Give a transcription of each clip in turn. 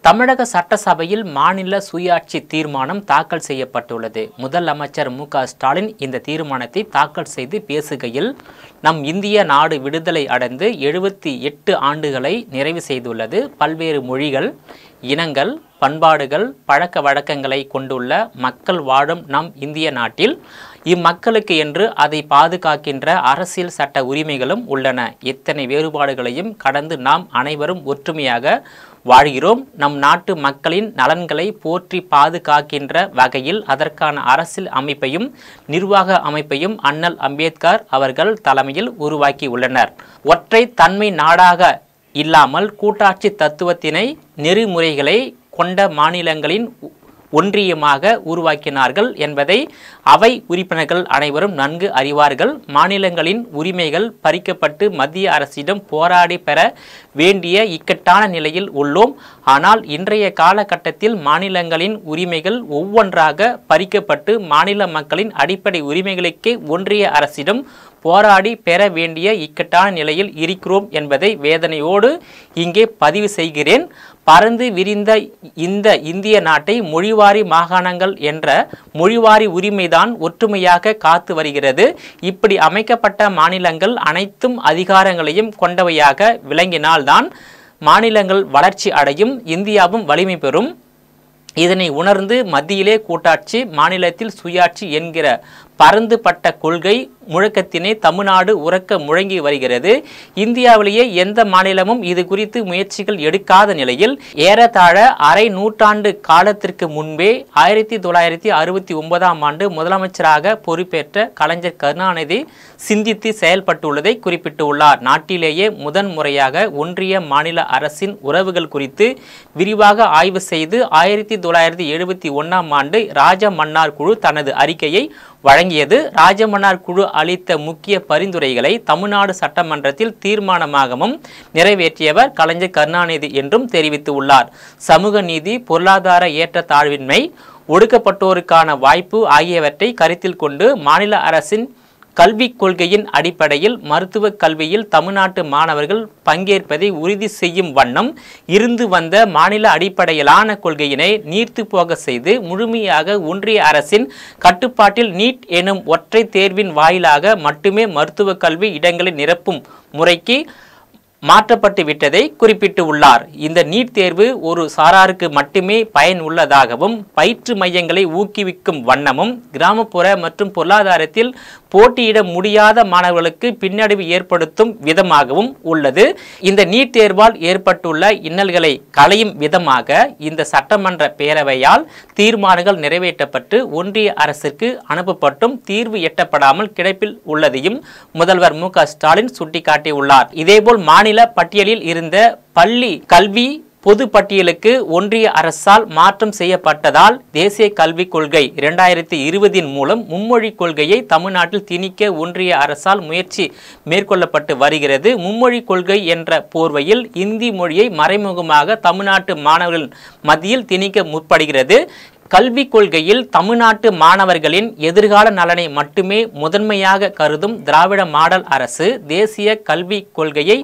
தமிழக சட்டசபையில் மாநில சுயாட்சி தீர்மானம் தாக்கல் செய்யப்பட்டுள்ளது. முதலமைச்சர் மு.க.ஸ்டாலின் இந்த தீர்மானத்தை தாக்கல் செய்து பேசுகையில், நம் இந்திய நாடு விடுதலை அடைந்து 78 ஆண்டுகளை நிறைவு செய்துள்ளது. பல்வேறு மொழிகள், இனங்கள், பண்பாடுகள், பழக்க வழக்கங்களை கொண்டுள்ள மக்கள் வாழும் நம் இந்திய நாட்டில் இம்மக்களுக்கு என்று அதை பாதுகாக்கின்ற அரசியல் சட்ட உரிமைகளும் உள்ளன. எத்தனை வேறுபாடுகளையும் கடந்து நாம் அனைவரும் ஒற்றுமையாக வாழ்கிறோம். நம் நாட்டு மக்களின் நலன்களை போற்றி பாதுகாக்கின்ற வகையில் அதற்கான அரசியல் அமைப்பையும் நிர்வாக அமைப்பையும் அண்ணல் அம்பேத்கர் அவர்கள் தலைமையில் உருவாக்கி உள்ளனர். ஒற்றை தன்மை நாடாக இல்லாமல் கூட்டாட்சி தத்துவத்தினை நெறிமுறைகளை கொண்ட மாநிலங்களின் ஒன்றியமாக உருவாக்கினார்கள் என்பதை அவை உறுப்பினர்கள் அனைவரும் நன்கு அறிவார்கள். மாநிலங்களின் உரிமைகள் பறிக்கப்பட்டு மத்திய அரசிடம் போராடி பெற வேண்டிய இக்கட்டான நிலையில் உள்ளோம். ஆனால் இன்றைய காலகட்டத்தில் மாநிலங்களின் உரிமைகள் ஒவ்வொன்றாக பறிக்கப்பட்டு மாநில மக்களின் அடிப்படை உரிமைகளுக்கே ஒன்றிய அரசிடம் போராடி பெற வேண்டிய இக்கட்டான நிலையில் இருக்கிறோம் என்பதை வேதனையோடு இங்கே பதிவு செய்கிறேன். பறந்து விரிந்த இந்த இந்திய நாட்டை மொழிவாரி மாகாணங்கள் என்ற மொழிவாரி உரிமைதான் ஒற்றுமையாக காத்து வருகிறது. இப்படி அமைக்கப்பட்ட மாநிலங்கள் அனைத்தும் அதிகாரங்களையும் கொண்டவையாக விளங்கினால்தான் மாநிலங்கள் வளர்ச்சி அடையும், இந்தியாவும் வலிமை பெறும். இதனை உணர்ந்து மத்தியிலே கூட்டாட்சி, மாநிலத்தில் சுயாட்சி என்கிற பரந்துபட்ட கொள்கை முழக்கத்தினை தமிழ்நாடு உறக்க முழங்கி வருகிறது. இந்தியாவிலேயே எந்த மாநிலமும் இது குறித்து முயற்சிகள் எடுக்காத நிலையில் ஏறத்தாழ அரை நூற்றாண்டு காலத்திற்கு முன்பே 1969ஆம் ஆண்டு முதலமைச்சராக பொறுப்பேற்ற கலைஞர் கருணாநிதி சிந்தித்து செயல்பட்டுள்ளதை குறிப்பிட்டுள்ளார். நாட்டிலேயே முதன்முறையாக ஒன்றிய மாநில அரசின் உறவுகள் குறித்து விரிவாக ஆய்வு செய்து 1971ஆம் ஆண்டு ராஜமன்னார் குழு தனது அறிக்கையை வழங்கியது. ராஜமன்னார் குழு அளித்த முக்கிய பரிந்துரைகளை தமிழ்நாடு சட்டமன்றத்தில் தீர்மானமாகவும் நிறைவேற்றியவர் கலைஞர் கருணாநிதி என்றும் தெரிவித்துள்ளார். சமூக நீதி, பொருளாதார ஏற்றத்தாழ்வின்மை, ஒடுக்கப்பட்டோருக்கான வாய்ப்பு ஆகியவற்றை கருத்தில் கொண்டு மாநில அரசின் கல்விக் கொள்கையின் அடிப்படையில் மருத்துவ கல்வியில் தமிழ்நாட்டு மாணவர்கள் பங்கேற்பதை உறுதி செய்யும் வண்ணம் இருந்து வந்த மாநில அடிப்படையிலான கொள்கையினை நீர்த்து போக செய்து முழுமையாக ஒன்றிய அரசின் கட்டுப்பாட்டில் நீட் எனும் ஒற்றை தேர்வின் வாயிலாக மட்டுமே மருத்துவ கல்வி இடங்களை நிரப்பும் முறைக்கு மாற்றப்பட்டு விட்டதை குறிப்பிட்டு உள்ளார். இந்த நீட் தேர்வு ஒரு சாராருக்கு மட்டுமே பயன் உள்ளதாகவும் பயிற்று மையங்களை ஊக்குவிக்கும் வண்ணமும் கிராமப்புற மற்றும் பொருளாதாரத்தில் போட்டியிட முடியாத மாணவர்களுக்கு பின்னடைவு ஏற்படுத்தும் விதமாகவும் உள்ளது. இந்த நீட் தேர்வால் ஏற்பட்டுள்ள இன்னல்களை களையும் விதமாக இந்த சட்டமன்ற பேரவையால் தீர்மானங்கள் நிறைவேற்றப்பட்டு ஒன்றிய அரசிற்கு அனுப்பப்பட்டும் தீர்வு எட்டப்படாமல் கிடப்பில் உள்ளதையும் முதல்வர் மு.க.ஸ்டாலின் சுட்டிக்காட்டியுள்ளார். இதேபோல் மாநில பட்டியலில் இருந்த பள்ளி கல்வி பொது பட்டியலுக்கு ஒன்றிய அரசால் மாற்றம் செய்யப்பட்டதால் தேசிய கல்விக் கொள்கை 2020 மூலம் மும்மொழி கொள்கையை தமிழ்நாட்டில் திணிக்க ஒன்றிய அரசால் முயற்சி மேற்கொள்ளப்பட்டு வருகிறது. மும்மொழி கொள்கை என்ற போர்வையில் இந்தி மொழியை மறைமுகமாக தமிழ்நாட்டு மாணவர்கள் மத்தியில் திணிக்க முற்படுகிறது. கல்விக் கொள்கையில் தமிழ்நாட்டு மாணவர்களின் எதிர்கால நலனை மட்டுமே முதன்மையாக கருதும் திராவிட மாடல் அரசு தேசிய கல்விக் கொள்கையை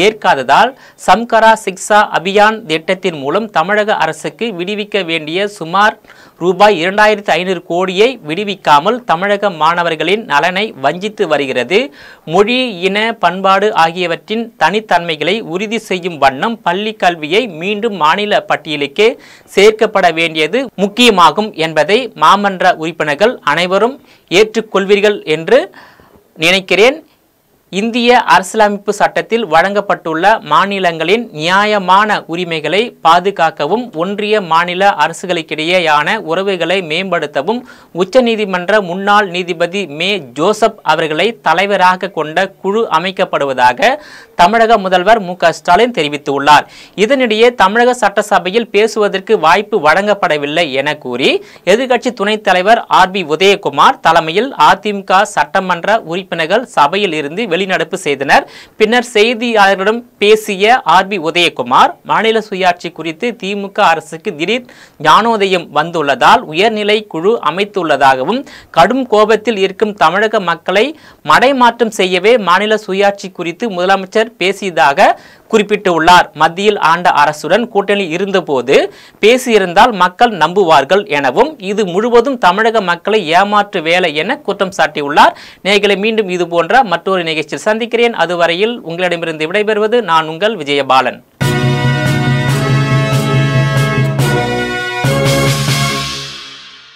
ஏற்காததால் சம்கரா சிக்ஷா அபியான் திட்டத்தின் மூலம் தமிழக அரசுக்கு விடுவிக்க வேண்டிய சுமார் ரூபாய் 2500 கோடியை விடுவிக்காமல் தமிழக மாணவர்களின் நலனை வஞ்சித்து வருகிறது. மொழி, இன, பண்பாடு ஆகியவற்றின் தனித்தன்மைகளை உறுதி செய்யும் வண்ணம் பள்ளி கல்வியை மீண்டும் மாநில பட்டியலுக்கே சேர்க்கப்பட வேண்டியது முக்கியமாகும் என்பதை மாமன்ற உறுப்பினர்கள் அனைவரும் ஏற்றுக்கொள்வீர்கள் என்று நினைக்கிறேன். இந்திய அரசியலமைப்பு சட்டத்தில் வழங்கப்பட்டுள்ள மாநிலங்களின் நியாயமான உரிமைகளை பாதுகாக்கவும் ஒன்றிய மாநில அரசுகளுக்கிடையேயான உறவுகளை மேம்படுத்தவும் உச்சநீதிமன்ற முன்னாள் நீதிபதி மே. ஜோசப் அவர்களை தலைவராக கொண்ட குழு அமைக்கப்படுவதாக தமிழக முதல்வர் மு.க.ஸ்டாலின் தெரிவித்துள்ளார். இதனிடையே தமிழக சட்டசபையில் பேசுவதற்கு வாய்ப்பு வழங்கப்படவில்லை என கூறி எதிர்க்கட்சி துணைத் தலைவர் ஆர்.பி. உதயகுமார் தலைமையில் அதிமுக சட்டமன்ற உறுப்பினர்கள் சபையில் இருந்து வெளிநடப்பு செய்தனர். பின்னர் செய்தியாளர்களிடம் பேசிய ஆர்.பி. உதயகுமார், மாநில சுயாட்சி குறித்து திமுக அரசுக்கு திடீர் ஞானோதயம் வந்துள்ளதால் உயர்நிலை குழு அமைத்துள்ளதாகவும் கடும் கோபத்தில் இருக்கும் தமிழக மக்களை மடைமாற்றம் செய்யவே மாநில சுயாட்சி குறித்து முதலமைச்சர் பேசியதாக குறிப்பிட்டுள்ளார். மத்தியில் ஆண்ட அரசுடன் கூட்டணியில் இருந்தபோது பேசியிருந்தால் மக்கள் நம்புவார்கள் எனவும் இது முழுவதும் தமிழக மக்களை ஏமாற்று வேலை என குற்றம் சாட்டியுள்ளார். நேயர்களை மீண்டும் இது போன்ற மற்றொரு நிகழ்ச்சியில் சந்திக்கிறேன். அதுவரையில் உங்களிடமிருந்து விடைபெறுவது நான் உங்கள் விஜயபாலன்.